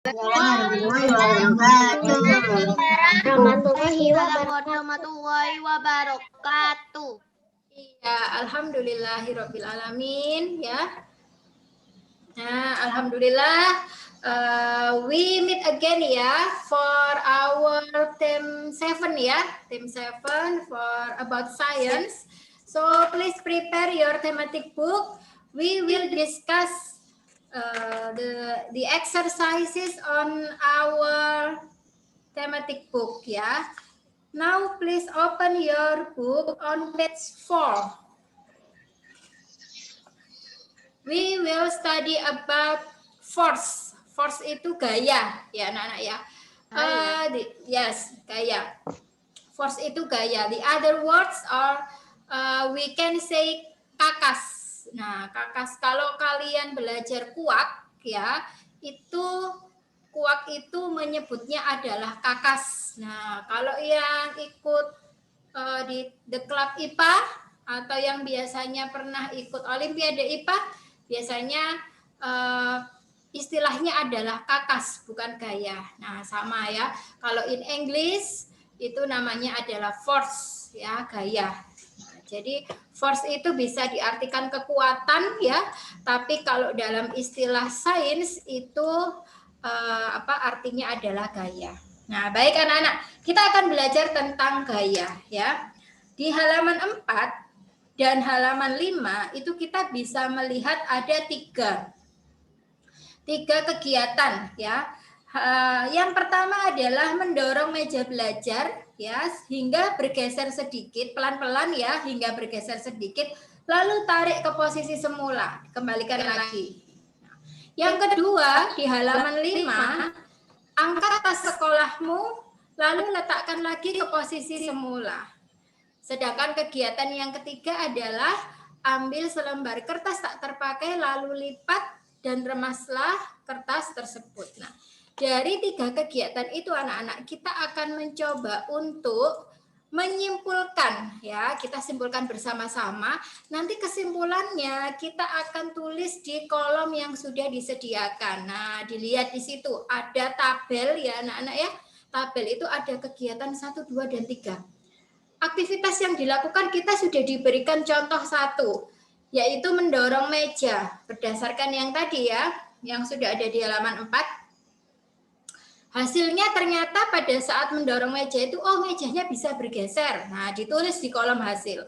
warahmatullahi wabarakatuh. Iya, alhamdulillahirabbil alamin ya. Nah, alhamdulillah we meet again ya for our term 7 ya, term 7 for about science. So please prepare your thematic book. We will discuss the exercises on our thematic book ya. Now please open your book on page 4. We will study about force. Force itu gaya ya anak-anak ya. Yes, gaya. Force itu gaya. The other words are we can say kakas. Nah, kakas kalau kalian belajar kuak ya, itu kuak itu menyebutnya adalah kakas. Nah, kalau yang ikut di The Club IPA atau yang biasanya pernah ikut Olimpiade IPA, biasanya istilahnya adalah kakas, bukan gaya. Nah, sama ya. Kalau in English itu namanya adalah force ya, gaya. Jadi force itu bisa diartikan kekuatan ya, tapi kalau dalam istilah sains itu artinya adalah gaya. Nah, baik anak-anak, kita akan belajar tentang gaya ya. Di halaman 4 dan halaman 5 itu kita bisa melihat ada tiga kegiatan ya. Yang pertama adalah mendorong meja belajar ya hingga bergeser sedikit, pelan-pelan ya hingga bergeser sedikit, lalu tarik ke posisi semula, kembalikan lagi. Yang kedua di halaman 5, angkat tas sekolahmu lalu letakkan lagi ke posisi semula. Sedangkan kegiatan yang ketiga adalah ambil selembar kertas tak terpakai lalu lipat dan remaslah kertas tersebut. Nah, dari tiga kegiatan itu anak-anak kita akan mencoba untuk menyimpulkan ya, kita simpulkan bersama-sama. Nanti kesimpulannya kita akan tulis di kolom yang sudah disediakan. Nah, dilihat di situ ada tabel ya anak-anak ya. Tabel itu ada kegiatan 1, 2, dan 3. Aktivitas yang dilakukan kita sudah diberikan contoh 1, yaitu mendorong meja berdasarkan yang tadi ya, yang sudah ada di halaman 4. Hasilnya ternyata pada saat mendorong meja itu, mejanya bisa bergeser. Nah, ditulis di kolom hasil.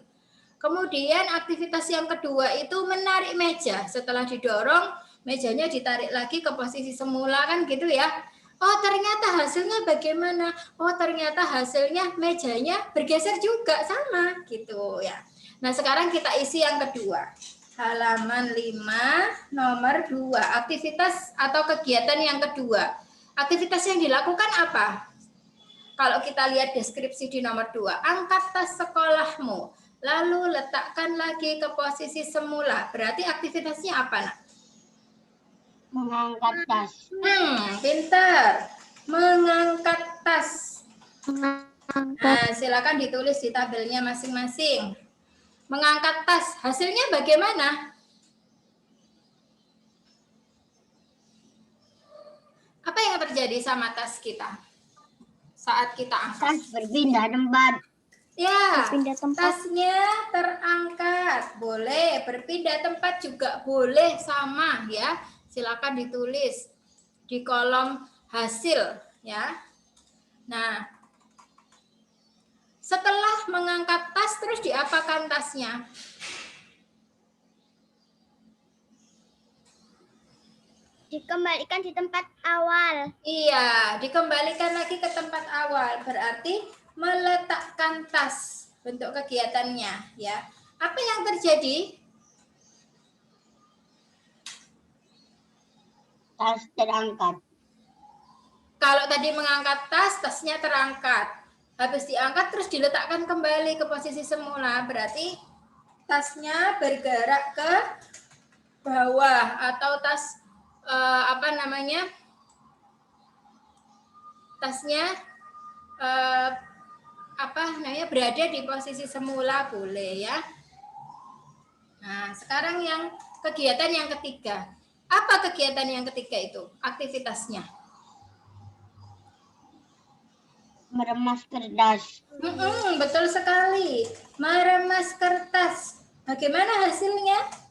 Kemudian aktivitas yang kedua itu menarik meja. Setelah didorong, mejanya ditarik lagi ke posisi semula kan gitu ya. Oh, ternyata hasilnya bagaimana? Oh, ternyata hasilnya mejanya bergeser juga sama gitu ya. Nah, sekarang kita isi yang kedua. Halaman 5 nomor 2, aktivitas atau kegiatan yang kedua. Aktivitas yang dilakukan apa? Kalau kita lihat deskripsi di nomor 2, angkat tas sekolahmu, lalu letakkan lagi ke posisi semula. Berarti aktivitasnya apa, Nak? Mengangkat tas. Pintar. Mengangkat tas. Nah, silakan ditulis di tabelnya masing-masing. Mengangkat tas, hasilnya bagaimana? Apa yang terjadi sama tas kita saat kita angkat? Tas berpindah tempat. Ya, tasnya terangkat. Boleh, berpindah tempat juga boleh, sama ya. Silakan ditulis di kolom hasil ya. Nah, setelah mengangkat tas terus diapakan tasnya? Dikembalikan di tempat awal. Iya, dikembalikan lagi ke tempat awal. Berarti meletakkan tas bentuk kegiatannya ya. Apa yang terjadi? Tas terangkat. Kalau tadi mengangkat tas, tasnya terangkat. Habis diangkat terus diletakkan kembali ke posisi semula. Berarti tasnya bergerak ke bawah atau tas tasnya berada di posisi semula, boleh ya. Nah, sekarang yang kegiatan yang ketiga. Apa kegiatan yang ketiga itu? Aktivitasnya. Meremas kertas. Betul sekali. Meremas kertas. Bagaimana hasilnya?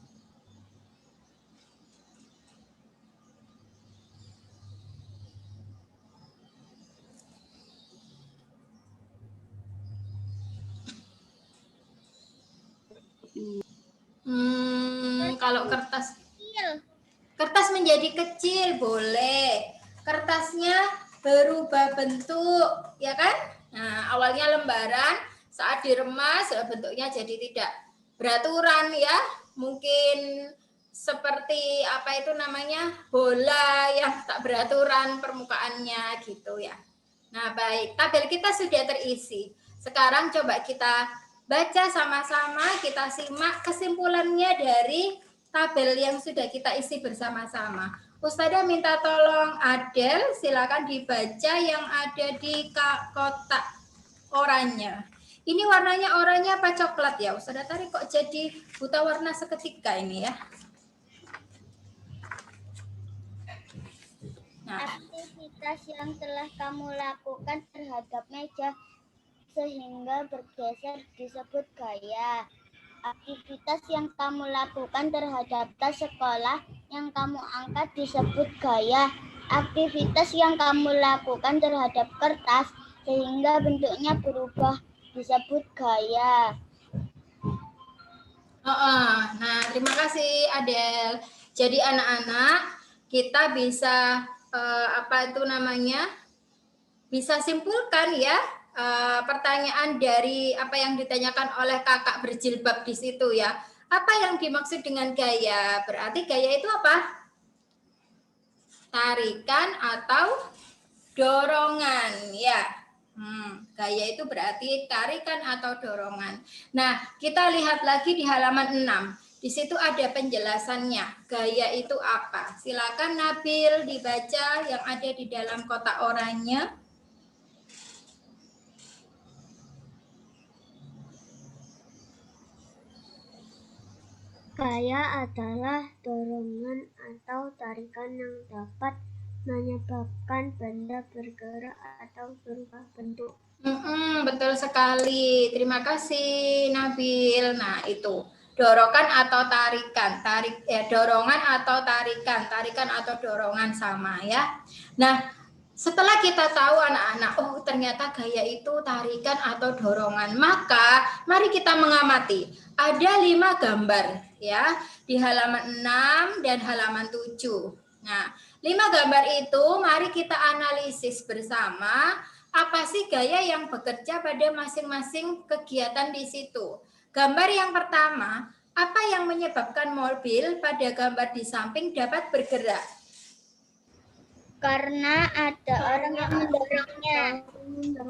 Kalau kertas menjadi kecil boleh. Kertasnya berubah bentuk, ya kan? Nah, awalnya lembaran, saat diremas bentuknya jadi tidak beraturan ya. Mungkin seperti apa itu namanya? Bola yang tak beraturan permukaannya gitu ya. Nah, baik. Tabel kita sudah terisi. Sekarang coba kita baca sama-sama, kita simak kesimpulannya dari tabel yang sudah kita isi bersama-sama. Ustazah minta tolong Adel, silakan dibaca yang ada di kotak oranye. Ini warnanya oranye apa coklat ya? Ustazah tarik kok jadi buta warna seketika ini ya. Nah. Aktivitas yang telah kamu lakukan terhadap meja sehingga bergeser disebut gaya. Aktivitas yang kamu lakukan terhadap tas sekolah yang kamu angkat disebut gaya. Aktivitas yang kamu lakukan terhadap kertas sehingga bentuknya berubah disebut gaya. Nah, terima kasih Adel. Jadi anak-anak kita bisa bisa simpulkan ya pertanyaan dari apa yang ditanyakan oleh kakak berjilbab di situ ya. Apa yang dimaksud dengan gaya? Berarti gaya itu apa? Tarikan atau dorongan ya. Gaya itu berarti tarikan atau dorongan. Nah, kita lihat lagi di halaman 6. Di situ ada penjelasannya. Gaya itu apa? Silakan Nabil dibaca yang ada di dalam kotak oranye. Gaya adalah dorongan atau tarikan yang dapat menyebabkan benda bergerak atau berubah bentuk. Betul sekali. Terima kasih Nabil. Nah, itu. Dorongan atau tarikan, dorongan atau tarikan atau dorongan sama ya. Nah, setelah kita tahu anak-anak, oh ternyata gaya itu tarikan atau dorongan, maka mari kita mengamati. Ada 5 gambar ya di halaman 6 dan halaman 7. Nah, 5 gambar itu mari kita analisis bersama apa sih gaya yang bekerja pada masing-masing kegiatan di situ. Gambar yang pertama, apa yang menyebabkan mobil pada gambar di samping dapat bergerak? Karena ada orang yang mendorongnya.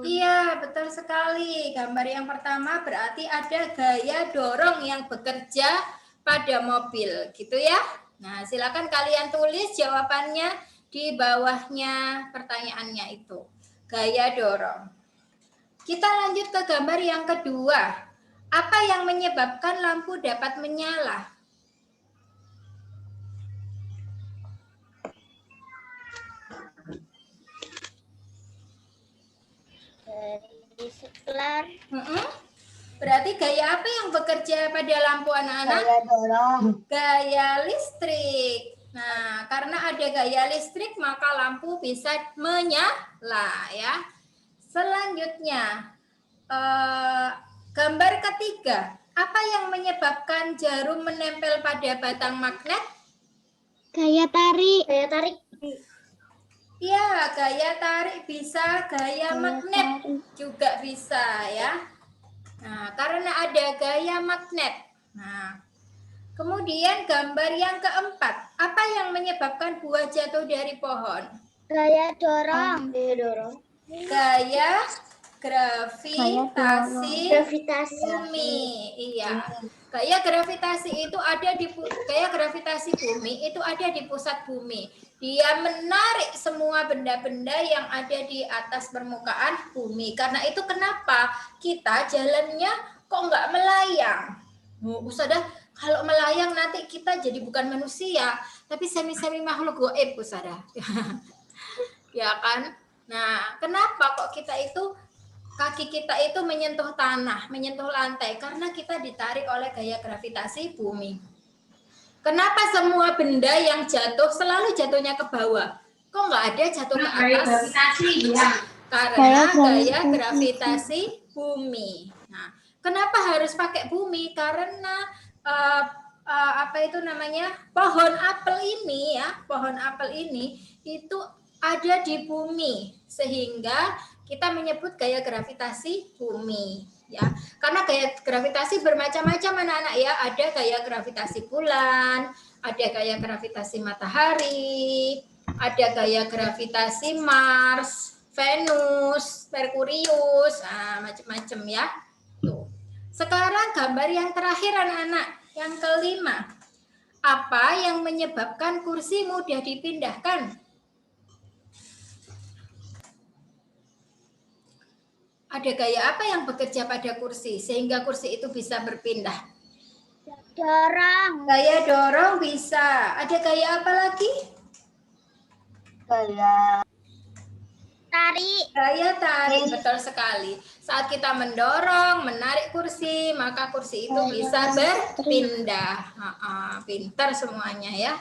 Iya, betul sekali. Gambar yang pertama berarti ada gaya dorong yang bekerja pada mobil, gitu ya. Nah, silakan kalian tulis jawabannya di bawahnya pertanyaannya itu. Gaya dorong. Kita lanjut ke gambar yang kedua. Apa yang menyebabkan lampu dapat menyala? Dari seklar. Berarti gaya apa yang bekerja pada lampu anak-anak? Gaya dorong. Gaya listrik. Nah, karena ada gaya listrik maka lampu bisa menyala ya. Selanjutnya, gambar ketiga. Apa yang menyebabkan jarum menempel pada batang magnet? Gaya tarik. Gaya tarik. Iya, gaya tarik bisa, gaya magnet juga bisa ya. Nah, karena ada gaya magnet. Nah, kemudian gambar yang keempat. Apa yang menyebabkan buah jatuh dari pohon? Gaya dorong. Gaya dorong. Gaya gravitasi bumi. Iya. Gaya gravitasi itu ada di bumi itu ada di pusat bumi. Dia menarik semua benda-benda yang ada di atas permukaan bumi. Karena itu kenapa kita jalannya kok nggak melayang? Ustazah, kalau melayang nanti kita jadi bukan manusia, tapi semi-semi makhluk gaib, Ustazah. Ya kan? Nah, kenapa kok kita itu kaki kita itu menyentuh tanah, menyentuh lantai karena kita ditarik oleh gaya gravitasi bumi. Kenapa semua benda yang jatuh selalu jatuhnya ke bawah? Kok nggak ada jatuh ke atas? Karena gaya gravitasi bumi. Nah, kenapa harus pakai bumi? Karena apa itu namanya, pohon apel ini ya, pohon apel ini itu ada di bumi sehingga kita menyebut gaya gravitasi bumi ya. Karena gaya gravitasi bermacam-macam anak-anak ya, ada gaya gravitasi bulan, ada gaya gravitasi matahari, ada gaya gravitasi Mars, Venus, Merkurius, macam-macam ya. Tuh. Sekarang gambar yang terakhir anak-anak, yang kelima. Apa yang menyebabkan kursi mudah dipindahkan? Ada gaya apa yang bekerja pada kursi sehingga kursi itu bisa berpindah? Dorong. Gaya dorong bisa. Ada gaya apa lagi? Gaya tarik. Gaya tarik, betul sekali. Saat kita mendorong, menarik kursi, maka kursi itu bisa berpindah. Pintar semuanya ya.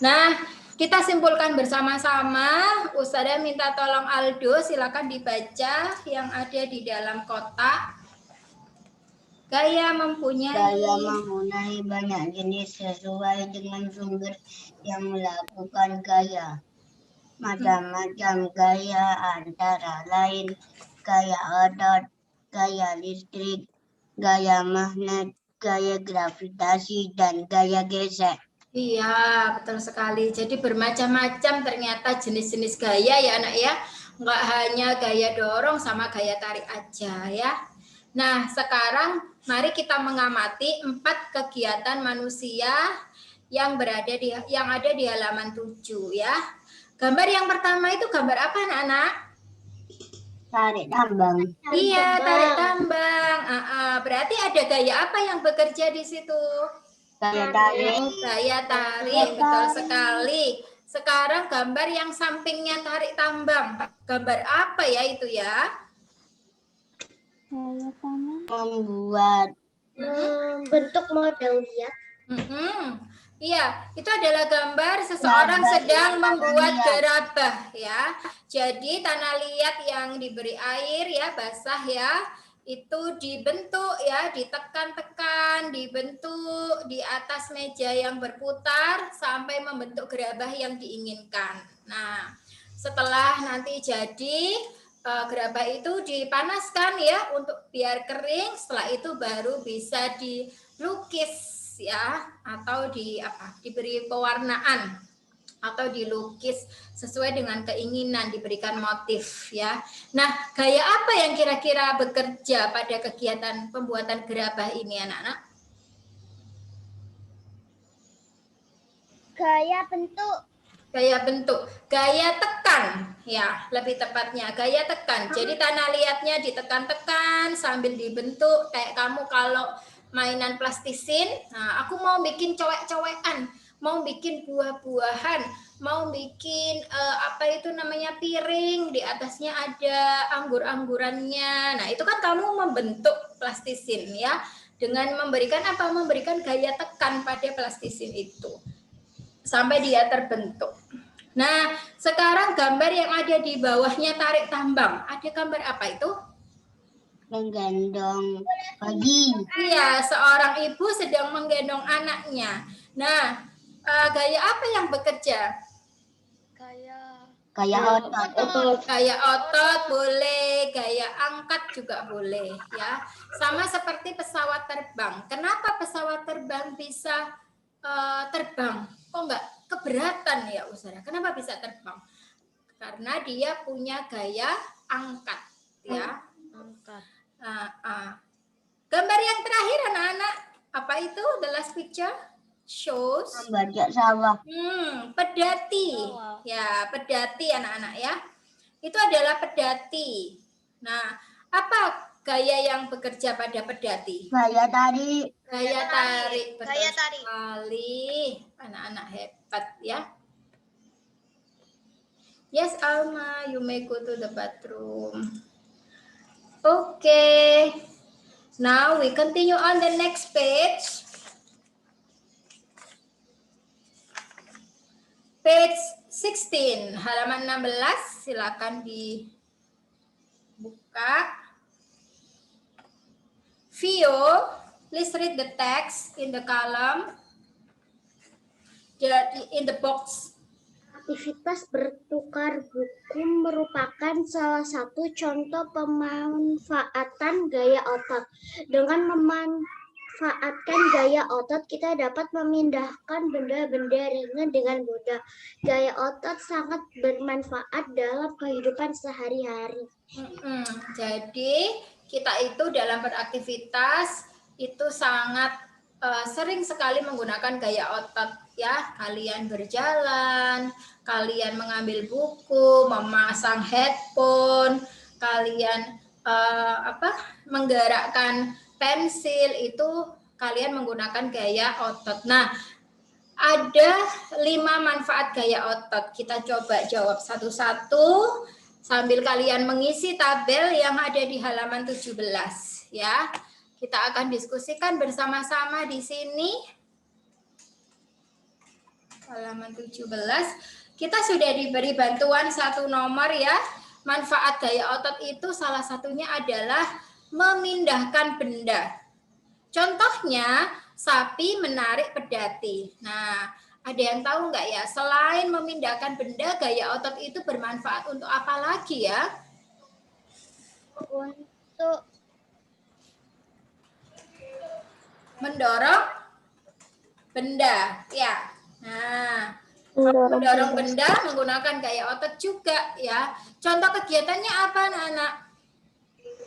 Nah, kita simpulkan bersama-sama. Ustazah minta tolong Aldo, silakan dibaca yang ada di dalam kotak. Gaya mempunyai banyak jenis sesuai dengan sumber yang melakukan gaya. Macam-macam gaya antara lain gaya otot, gaya listrik, gaya magnet, gaya gravitasi, dan gaya gesek. Iya, betul sekali. Jadi bermacam-macam ternyata jenis-jenis gaya ya anak ya. Enggak hanya gaya dorong sama gaya tarik aja ya. Nah, sekarang mari kita mengamati 4 kegiatan manusia yang ada di halaman 7 ya. Gambar yang pertama itu gambar apa anak-anak? Tarik tambang. Iya, tarik tambang. Berarti ada gaya apa yang bekerja di situ? Gaya tarik. Gaya tarik, betul sekali. Sekarang gambar yang sampingnya tarik tambang. Gambar apa ya itu ya? Membuat bentuk model liat. Iya, itu adalah gambar seseorang sedang membuat gerabah ya. Jadi tanah liat yang diberi air ya, basah ya, itu dibentuk ya, ditekan-tekan, dibentuk di atas meja yang berputar sampai membentuk gerabah yang diinginkan. Nah, setelah nanti jadi gerabah itu dipanaskan ya untuk biar kering, setelah itu baru bisa dilukis ya, atau diberi pewarnaan atau dilukis sesuai dengan keinginan, diberikan motif ya. Nah, gaya apa yang kira-kira bekerja pada kegiatan pembuatan gerabah ini anak-anak? Gaya bentuk. Gaya bentuk, gaya tekan ya, lebih tepatnya gaya tekan. Jadi tanah liatnya ditekan-tekan sambil dibentuk kayak kamu kalau mainan plastisin. Nah, aku mau bikin cowek-cowekan, mau bikin buah-buahan, mau bikin piring, di atasnya ada anggur-anggurannya. Nah, itu kan kamu membentuk plastisin ya, dengan memberikan memberikan gaya tekan pada plastisin itu sampai dia terbentuk. Nah, sekarang gambar yang ada di bawahnya tarik tambang. Ada gambar apa itu? Menggendong bayi. Iya, seorang ibu sedang menggendong anaknya. Nah, gaya apa yang bekerja? Gaya otot. Gaya otot boleh, gaya angkat juga boleh ya. Sama seperti pesawat terbang. Kenapa pesawat terbang bisa terbang? Kok enggak keberatan ya Usara? Kenapa bisa terbang? Karena dia punya gaya angkat ya. Angkat. Gambar yang terakhir anak-anak, apa itu? The last picture shows membajak sawah. Pedati. Ya, pedati anak-anak ya. Itu adalah pedati. Nah, apa gaya yang bekerja pada pedati? Gaya tarik. Gaya tarik, betul Gaya tarik. sekali. Anak-anak hebat ya. Yes, Alma, you may go to the bathroom. Okay. Now we continue on the next page. Page 16, halaman 16, silakan dibuka. Vio, please read the text in the column, in the box. Aktivitas bertukar buku merupakan salah satu contoh pemanfaatan gaya otot. Dengan memanfaatkan gaya otot, kita dapat memindahkan benda-benda ringan dengan mudah. Gaya otot sangat bermanfaat dalam kehidupan sehari-hari. Jadi kita itu dalam beraktivitas itu sangat sering sekali menggunakan gaya otot ya. Kalian berjalan, kalian mengambil buku, memasang headphone, kalian menggerakkan pensil, itu kalian menggunakan gaya otot. Nah, ada 5 manfaat gaya otot. Kita coba jawab satu-satu sambil kalian mengisi tabel yang ada di halaman 17 ya. Kita akan diskusikan bersama-sama di sini. Halaman 17. Kita sudah diberi bantuan satu nomor ya. Manfaat gaya otot itu salah satunya adalah memindahkan benda. Contohnya, sapi menarik pedati. Nah, ada yang tahu nggak ya, selain memindahkan benda, gaya otot itu bermanfaat untuk apa lagi ya? Untuk mendorong benda, ya. Nah, mendorong benda menggunakan gaya otot juga ya. Contoh kegiatannya apa, anak-anak?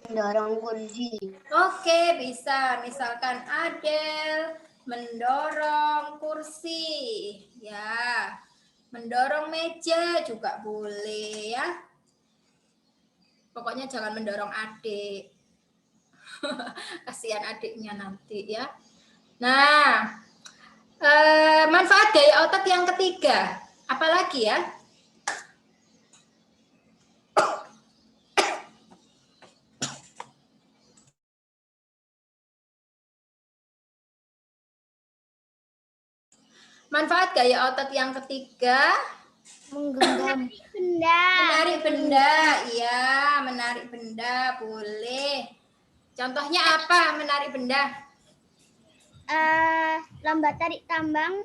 mendorong kursi. Oke, bisa. Misalkan Adel mendorong kursi, ya. Mendorong meja juga boleh ya. Pokoknya jangan mendorong adik. Kasihan adiknya nanti ya. Nah, manfaat gaya otot yang ketiga, apalagi ya? Manfaat gaya otot yang ketiga, Menggenggam benda. menarik benda, iya, menarik benda boleh. Contohnya apa menarik benda? Lomba tarik tambang.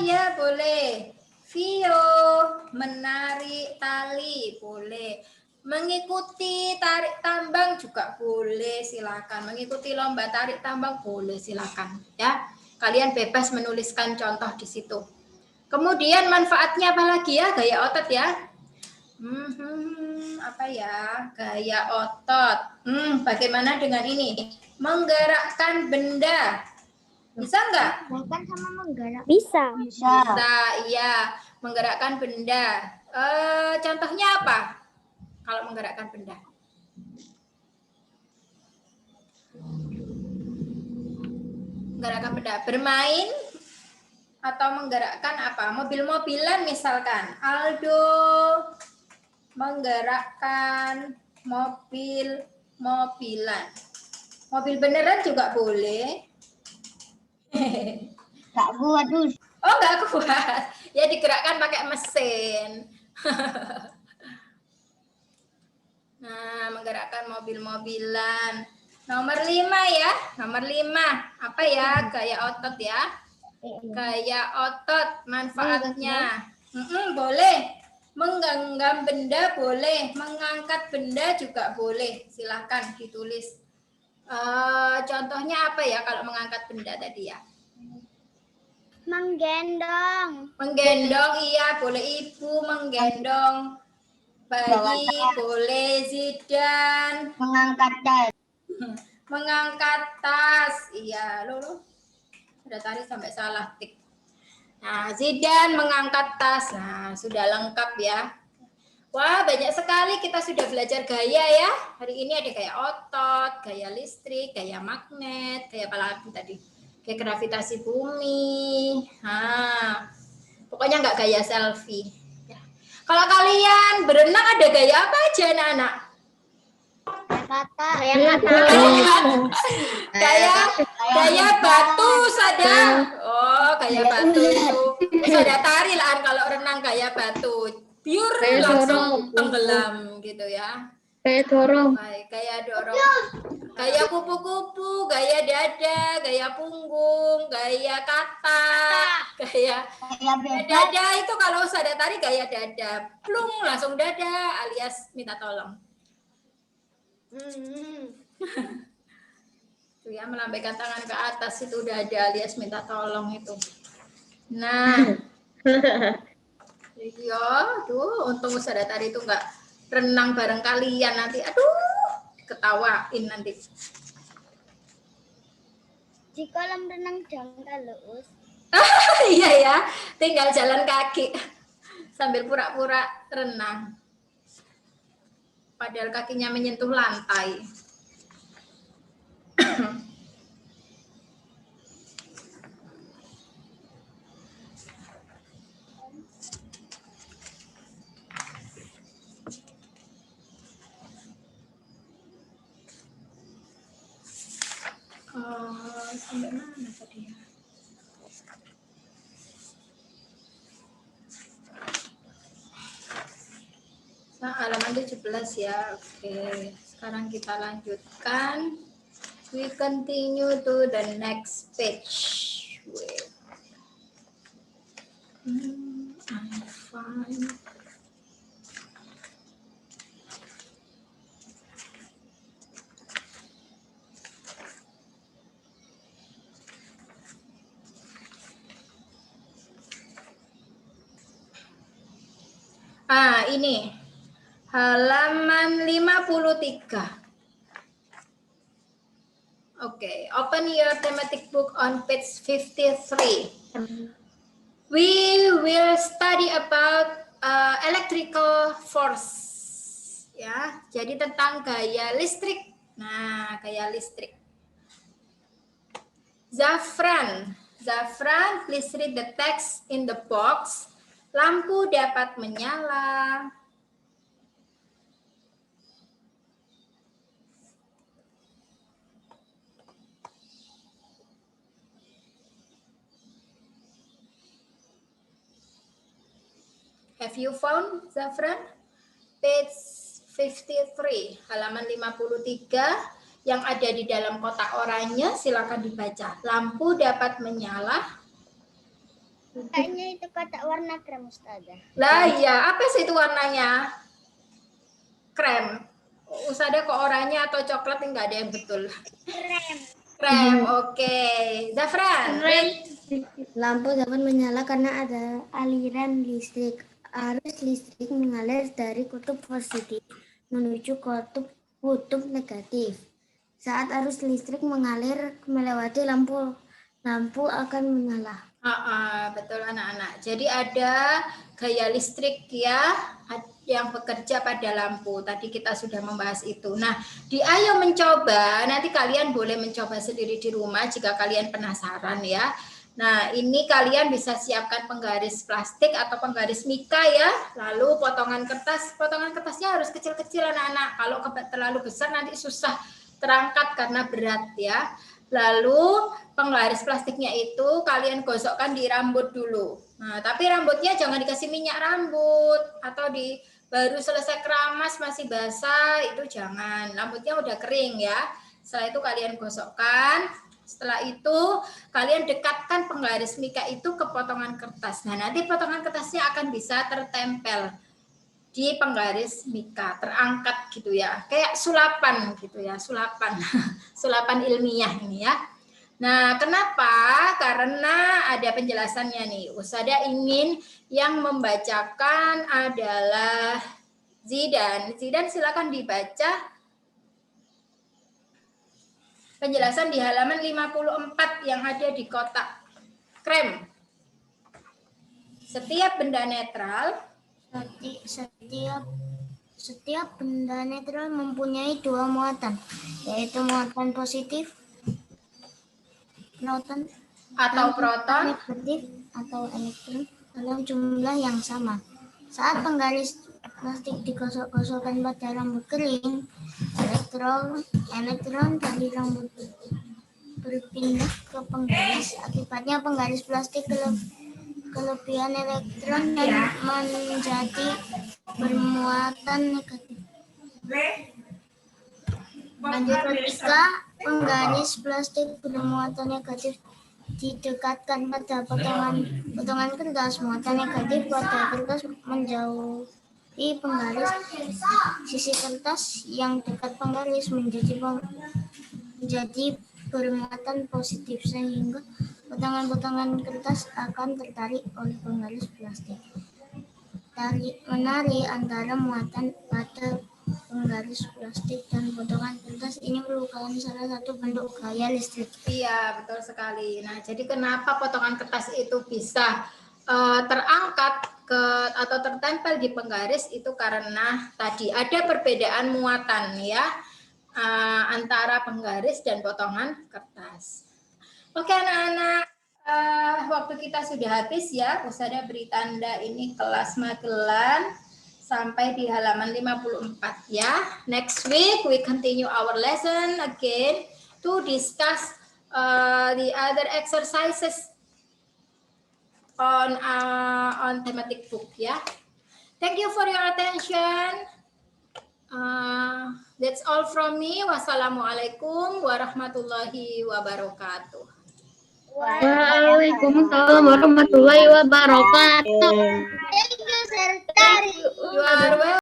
Ya boleh. Vio menarik tali boleh. Mengikuti tarik tambang juga boleh, silakan. Mengikuti lomba tarik tambang boleh, silakan ya. Kalian bebas menuliskan contoh di situ. Kemudian manfaatnya apa lagi ya gaya otot ya? Apa ya gaya otot? Bagaimana dengan ini? Menggerakkan benda. Bisa nggak? Bahkan sama menggerak. Bisa. Bisa, iya. Menggerakkan benda. Contohnya apa? Kalau menggerakkan benda. Menggerakkan benda. Bermain atau menggerakkan apa? Mobil-mobilan misalkan. Aldo menggerakkan mobil-mobilan. Mobil beneran juga boleh. Nggak kuat, Dus. Oh, nggak kuat. Ya digerakkan pakai mesin. Nah, menggerakkan mobil-mobilan. Nomor 5 ya. Nomor 5. Apa ya? Gaya otot ya. Gaya otot manfaatnya. Boleh. Menggenggam benda boleh. Mengangkat benda juga boleh. Silahkan ditulis. Contohnya apa ya kalau mengangkat benda tadi ya? Menggendong. Menggendong, iya boleh ibu menggendong bayi, boleh Zidan. Mengangkat tas. Mengangkat tas, iya loh. Udah tadi sampai salah tik. Nah, Zidan mengangkat tas. Nah, sudah lengkap ya. Wah, banyak sekali kita sudah belajar gaya ya. Hari ini ada gaya otot, gaya listrik, gaya magnet, gaya apa lagi tadi? Gaya gravitasi bumi. Nah, pokoknya nggak gaya selfie. Ya. Kalau kalian berenang ada gaya apa aja anak-anak? kata. Kayak batu saja. Oh, kayak batu itu. Saja tari lah kalau renang kayak batu. Pure langsung tenggelam gitu ya. Kayak dorong. Baik, kayak dorong. Gaya kupu-kupu, gaya dada, gaya punggung, gaya kata, gaya dada itu kalau sadar tari gaya dada. Plung langsung dada alias minta tolong. Itu ya, melambaikan tangan ke atas itu udah ada alias minta tolong itu. Nah, iya, tuh untung sadar tari itu enggak renang bareng kalian nanti. Aduh, ketawain nanti. Di kolam renang dangkal loh, Us. Iya ya, tinggal jalan kaki sambil pura-pura renang. Padahal kakinya menyentuh lantai. Sampai mana tadi ya? Nah, halaman 17 ya. Oke, sekarang kita lanjutkan. We continue to the next page. Wait. I'm fine. Ini halaman 53. Oke, open your thematic book on page 53. We will study about electrical force. Ya, jadi tentang gaya listrik. Nah, gaya listrik. Zafran, please read the text in the box. Lampu dapat menyala. Have you found, Zafran? Page 53, halaman 53 yang ada di dalam kotak oranye, silakan dibaca. Lampu dapat menyala. Kayaknya itu kotak warna krem, Ustazah. Lah iya, apa sih itu warnanya? Krem. Ustazah kok oranye atau coklat enggak ada yang betul. Krem, oke. Zafran. Lampu dapat menyala karena ada aliran listrik. Arus listrik mengalir dari kutub positif menuju kutub negatif. Saat arus listrik mengalir melewati lampu akan menyala. Betul anak-anak. Jadi ada gaya listrik ya yang bekerja pada lampu. Tadi kita sudah membahas itu. Nah, di Ayo Mencoba, nanti kalian boleh mencoba sendiri di rumah jika kalian penasaran ya. Nah, ini kalian bisa siapkan penggaris plastik atau penggaris mika ya. Lalu potongan kertasnya harus kecil-kecil anak-anak. Kalau terlalu besar nanti susah terangkat karena berat ya. Lalu penggaris plastiknya itu kalian gosokkan di rambut dulu. Nah, tapi rambutnya jangan dikasih minyak rambut atau baru selesai keramas masih basah, itu jangan. Rambutnya udah kering ya. Setelah itu kalian gosokkan. Setelah itu kalian dekatkan penggaris mika itu ke potongan kertas. Nah, nanti potongan kertasnya akan bisa tertempel di penggaris mika, terangkat gitu ya, kayak sulapan gitu ya, sulapan ilmiah ini ya. Nah, kenapa? Karena ada penjelasannya nih. Ustazah ingin yang membacakan adalah Zidan. Zidan silakan dibaca penjelasan di halaman 54 yang ada di kotak krem. Setiap benda netral Setiap benda netral mempunyai dua muatan, yaitu muatan positif proton atau proton negatif atau elektron dalam jumlah yang sama. Saat penggaris plastik digosok-gosokkan pada rambut kering, elektron dari rambut berpindah ke penggaris. Akibatnya penggaris plastik kelebihan elektron dan menjadi bermuatan negatif. Lanjut, ketika penggaris plastik bermuatan negatif didekatkan pada potongan kertas, muatan negatif pada kertas menjauhi penggaris. Sisi kertas yang dekat penggaris menjadi bermuatan positif, sehingga potongan-potongan kertas akan tertarik oleh penggaris plastik. Menarik antara muatan pada penggaris plastik dan potongan kertas ini merupakan salah satu bentuk gaya listrik. Iya, betul sekali. Nah, jadi kenapa potongan kertas itu bisa terangkat atau tertempel di penggaris itu karena tadi ada perbedaan muatan ya antara penggaris dan potongan kertas. Oke anak-anak, waktu kita sudah habis ya. Ustazah beri tanda ini kelas Magelan sampai di halaman 54 ya. Next week we continue our lesson again to discuss the other exercises on thematic book ya. Thank you for your attention. That's all from me. Wassalamualaikum warahmatullahi wabarakatuh. Waalaikumsalam warahmatullahi wabarakatuh. Thank you, Sir Tari. You are welcome.